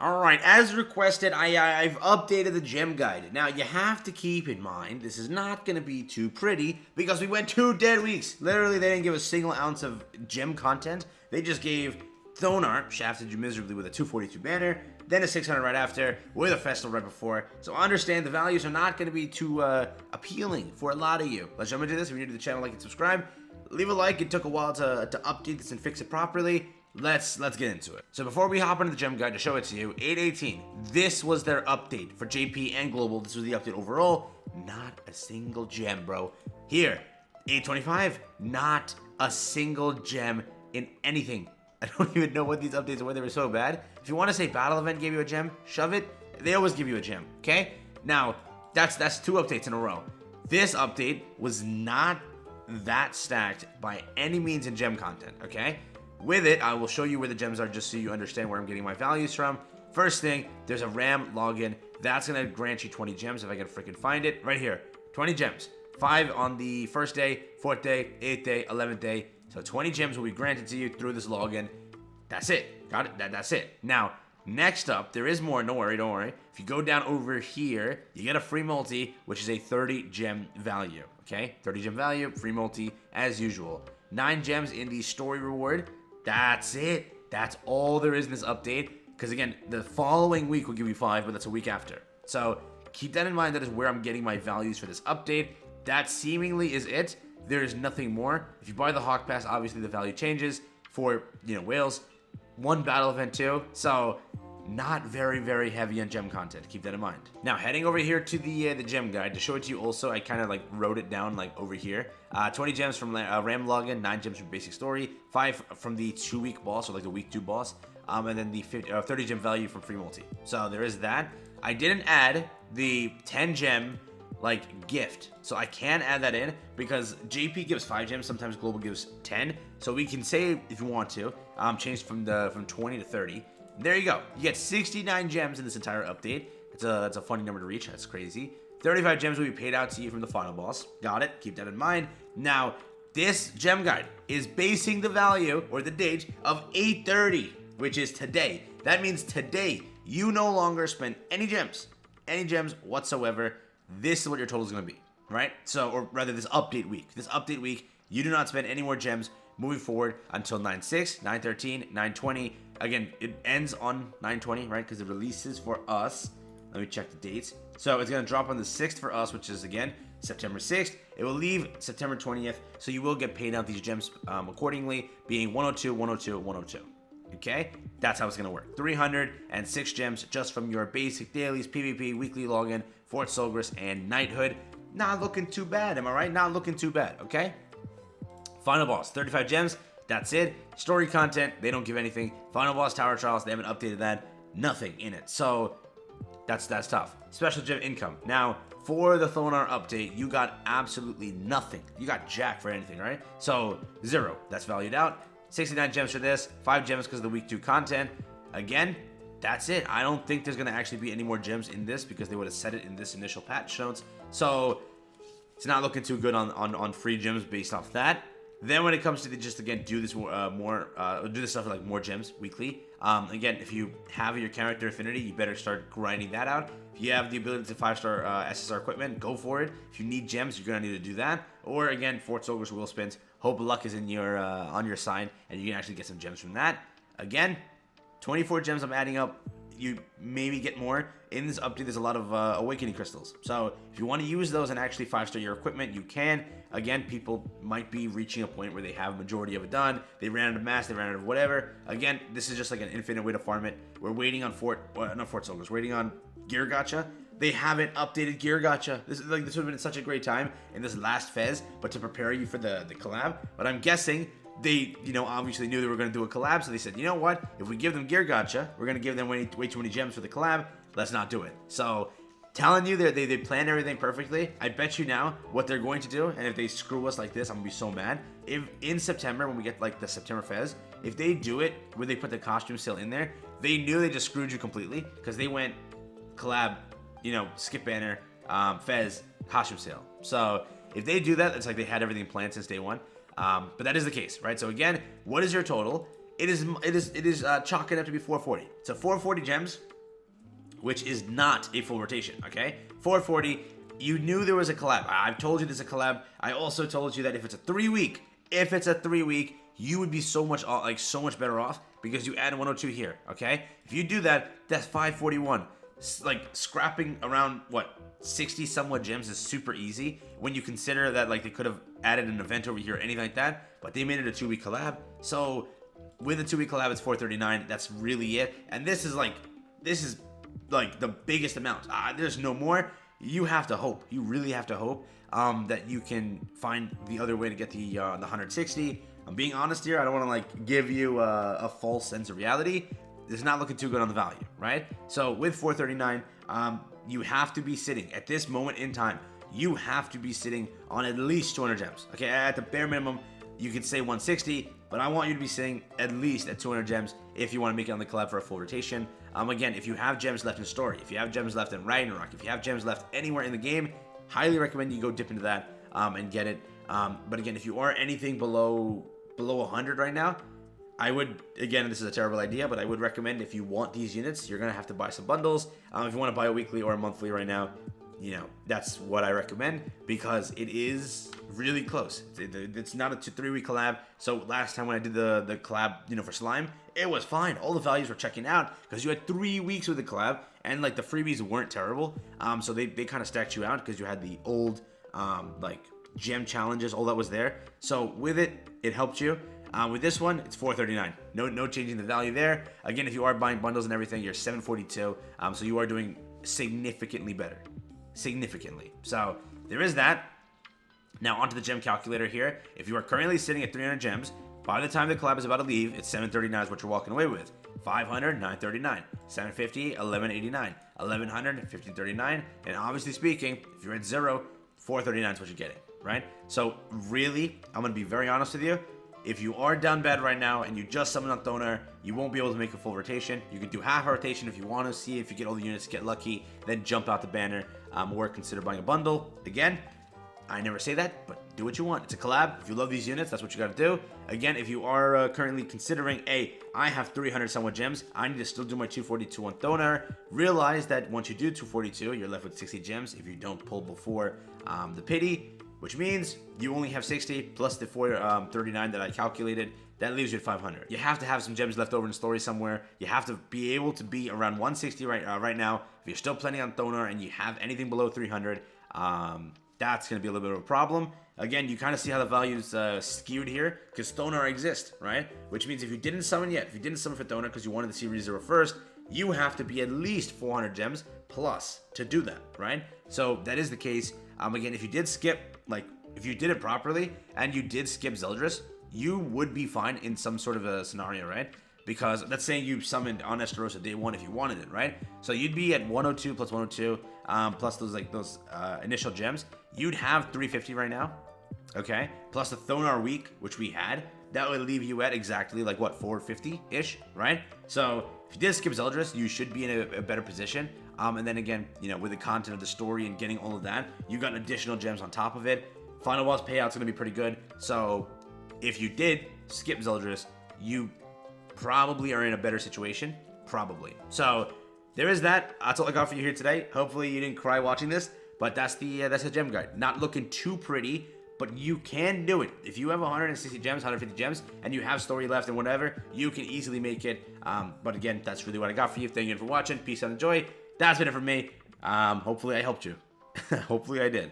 Alright, as requested, I've updated the gem guide. Now, you have to keep in mind, this is not going to be too pretty, because we went 2 dead weeks. Literally, they didn't give a single ounce of gem content. They just gave Thonar, shafted you miserably with a 242 banner, then a 600 right after, with a festival right before. So understand the values are not going to be too appealing for a lot of you. Let's jump into this. If you're new to the channel, like and subscribe. Leave a like. It took a while to update this and fix it properly. Let's get into it. So before we hop into the gem guide to show it to you, 818, this was their update for JP and Global. This was the update overall. Not a single gem, bro. Here, 825, not a single gem in anything. I don't even know what these updates were. They were so bad. If you want to say battle event gave you a gem, shove it. They always give you a gem, okay? Now, that's 2 updates in a row. This update was not that stacked by any means in gem content, okay? With it, I will show you where the gems are just so you understand where I'm getting my values from. First thing, there's a RAM login. That's going to grant you 20 gems if I can freaking find it. Right here, 20 gems. 5 on the first day, 4th day, 8th day, 11th day. So 20 gems will be granted to you through this login. That's it. Got it? That's it. Now, next up, there is more. Don't worry. If you go down over here, you get a free multi, which is a 30 gem value. Okay? 30 gem value, free multi, as usual. 9 gems in the story reward. That's it. That's all there is in this update. Because again, the following week will give you 5, but that's a week after. So keep that in mind. That is where I'm getting my values for this update. That seemingly is it. There is nothing more. If you buy the Hawk Pass, obviously the value changes for, whales. 1 battle event too. So not very heavy on gem content. Keep that in mind. Now heading over here to the gem guide to show it to you. Also, I kind of like wrote it down like over here. 20 gems from RAM login, 9 gems from basic story, 5 from the 2-week boss or like the week 2 boss, and then the 30 gem value from free multi. So there is that. I didn't add the 10 gem like gift, so I can add that in because JP gives 5 gems. Sometimes Global gives 10. So we can say if you want to change from 20 to 30. There you go. You get 69 gems in this entire update. That's a funny number to reach. That's crazy. 35 gems will be paid out to you from the final boss. Got it. Keep that in mind. Now, this gem guide is basing the value or the date of 8/30, which is today. That means today you no longer spend any gems whatsoever. This is what your total is going to be, right? So, or rather, this update week. This update week, you do not spend any more gems moving forward until 9/6, 9/13, 9/20. Again, it ends on 9/20, right? Because it releases for us. Let me check the dates. So it's going to drop on the 6th for us, which is, again, September 6th. It will leave September 20th. So you will get paid out these gems accordingly, being 102, 102, 102. Okay? That's how it's going to work. 306 gems just from your basic dailies, PvP, weekly login, Fort Zeldris, and Knighthood. Not looking too bad, am I right? Not looking too bad, okay? Final boss, 35 gems. That's it. Story content, they don't give anything. Final boss, Tower Trials, they haven't updated that. Nothing in it. So that's tough. Special gem income. Now, for the Thonar update, you got absolutely nothing. You got jack for anything, right? So 0. That's valued out. 69 gems for this. 5 gems because of the week 2 content. Again, that's it. I don't think there's going to actually be any more gems in this because they would have said it in this initial patch notes. So it's not looking too good on free gems based off that. Then when it comes to just again do this do this stuff for like more gems weekly. Again, if you have your character affinity, you better start grinding that out. If you have the ability to 5-star SSR equipment, go for it. If you need gems, you're gonna need to do that. Or again, Fort Zeldris wheel spins. Hope luck is in your on your side, and you can actually get some gems from that. Again, 24 gems I'm adding up. You maybe get more. In this update, there's a lot of awakening crystals. So if you want to use those and actually 5-star your equipment, you can. Again, people might be reaching a point where they have a majority of it done. They ran out of mass, they ran out of whatever. Again, this is just like an infinite way to farm it. We're waiting on not Fort Zeldris, waiting on Gear Gacha. They haven't updated Gear Gacha. This would have been such a great time in this last Fez, but to prepare you for the collab. But I'm guessing they, obviously knew they were going to do a collab, so they said, you know what? If we give them Gear Gacha, we're going to give them way too many gems for the collab. Let's not do it. So, telling you they planned everything perfectly. I bet you now what they're going to do, and if they screw us like this, I'm going to be so mad. If in September, when we get like the September Fez, if they do it where they put the costume sale in there, they knew they just screwed you completely because they went collab, skip banner, Fez, costume sale. So, if they do that, it's like they had everything planned since day one. But that is the case, right? So again, what is your total? It is chalking up to be 440. So 440 gems which is not a full rotation, okay? 440, you knew there was a collab. I've told you there's a collab. I also told you that if it's a 3-week, you would be so much better off because you add 102 here, okay? If you do that, that's 541. Like, scrapping around, what, 60 somewhat gems is super easy when you consider that, like, they could have added an event over here or anything like that, but they made it a 2-week collab. So with a 2-week collab, it's 439. That's really it. And this is like the biggest amount. There's no more. You have to hope. You really have to hope that you can find the other way to get the 160. I'm being honest here. I don't want to like give you a false sense of reality. It's not looking too good on the value, right? So with 439, you have to be sitting at this moment in time. You have to be sitting on at least 200 gems. Okay, at the bare minimum, you could say 160, but I want you to be sitting at least at 200 gems if you want to make it on the collab for a full rotation. Again, if you have gems left in Story, if you have gems left in Ragnarok, if you have gems left anywhere in the game, highly recommend you go dip into that and get it. But again, if you are anything below 100 right now, I would, again, this is a terrible idea, but I would recommend if you want these units, you're going to have to buy some bundles. If you want to buy a weekly or a monthly right now, you know, that's what I recommend because it is really close. It's not a 3-week collab. So last time when I did the collab, you know, for Slime, it was fine. All the values were checking out because you had 3 weeks with the collab and like the freebies weren't terrible. So they kind of stacked you out because you had the old like gem challenges, all that was there. So with it, it helped you. With this one, it's 439. No changing the value there. Again, if you are buying bundles and everything, you're 742. So you are doing significantly better. Significantly. So there is that. Now onto the gem calculator here. If you are currently sitting at 300 gems, by the time the collab is about to leave, it's 739 is what you're walking away with. 500, 939. 750, 1189. 1100, 1539. And obviously speaking, if you're at 0, 439 is what you're getting, right? So really, I'm going to be very honest with you. If you are down bad right now and you just summon on Thonar, you won't be able to make a full rotation. You can do half a rotation if you want to see if you get all the units, get lucky, then jump out the banner, or consider buying a bundle. Again, I never say that, but do what you want. It's a collab. If you love these units, that's what you got to do. Again, if you are currently considering, I have 300 somewhat gems, I need to still do my 242 on Thonar, realize that once you do 242, you're left with 60 gems if you don't pull before the pity, which means you only have 60 plus the 439 that I calculated. That leaves you at 500. You have to have some gems left over in Story somewhere. You have to be able to be around 160 right now. If you're still planning on Thonar and you have anything below 300, that's going to be a little bit of a problem. Again, you kind of see how the value's skewed here because Thonar exists, right? Which means if you didn't summon yet, if you didn't summon for Thonar because you wanted to see ReZero first, you have to be at least 400 gems plus to do that, right? So that is the case. Again, if you did skip, like, if you did it properly and you did skip Zeldris, you would be fine in some sort of a scenario, right? Because let's say you summoned on Estarossa day 1 if you wanted it, right? So you'd be at 102 plus 102 plus those initial gems. You'd have 350 right now, okay? Plus the Thonar week, which we had, that would leave you at exactly like what, 450-ish, right? So if you did skip Zeldris, you should be in a better position. And then again, you know, with the content of the story and getting all of that, you got additional gems on top of it. Final boss payout's gonna be pretty good. So if you did skip Zeldris, you probably are in a better situation. Probably. So there is that. That's all I got for you here today. Hopefully you didn't cry watching this, but that's the gem guide. Not looking too pretty, but you can do it. If you have 160 gems, 150 gems, and you have story left and whatever, you can easily make it. But again, that's really what I got for you. Thank you for watching. Peace out and joy. That's been it from me. Hopefully I helped you. Hopefully I did.